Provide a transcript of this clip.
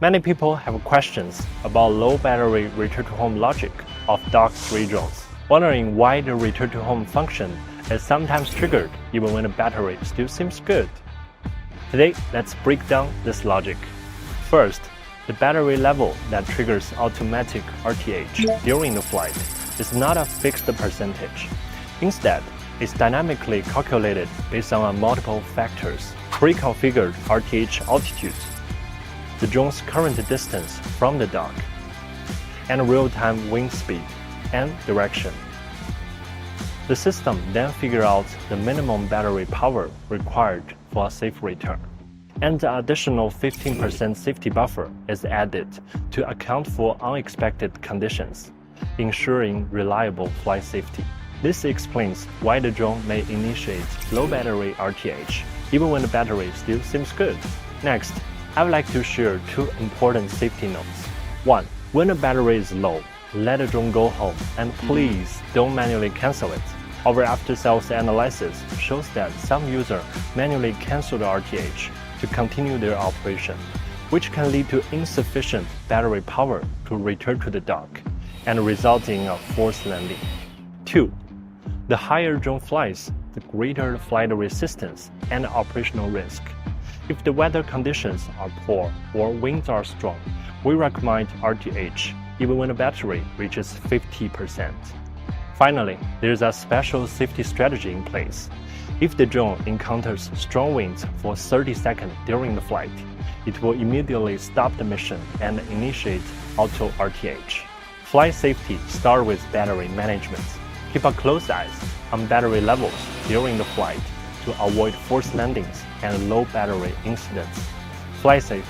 Many people have questions about low battery return-to-home logic of Dock 3 drones, wondering why the return-to-home function is sometimes triggered even when the battery still seems good. Today, let's break down this logic. First, the battery level that triggers automatic RTH during the flight is not a fixed percentage. Instead, it's dynamically calculated based on multiple factors: pre-configured RTH altitude, the drone's current distance from the dock, and real-time wind speed and direction. The system then figures out the minimum battery power required for a safe return, and an additional 15% safety buffer is added to account for unexpected conditions, ensuring reliable flight safety. This explains why the drone may initiate low battery RTH even when the battery still seems good. Next, I would like to share two important safety notes. 1. When the battery is low, let the drone go home and please don't manually cancel it. Our after-sales analysis shows that some users manually cancel the RTH to continue their operation, which can lead to insufficient battery power to return to the dock and result in a forced landing. 2. The higher drone flies, the greater the flight resistance and operational risk. If the weather conditions are poor or winds are strong, we recommend RTH even when the battery reaches 50%. Finally, there is a special safety strategy in place. If the drone encounters strong winds for 30 seconds during the flight, it will immediately stop the mission and initiate auto RTH. Flight safety starts with battery management. Keep a close eye on battery levels during the flight to avoid forced landings and low battery incidents. Fly safe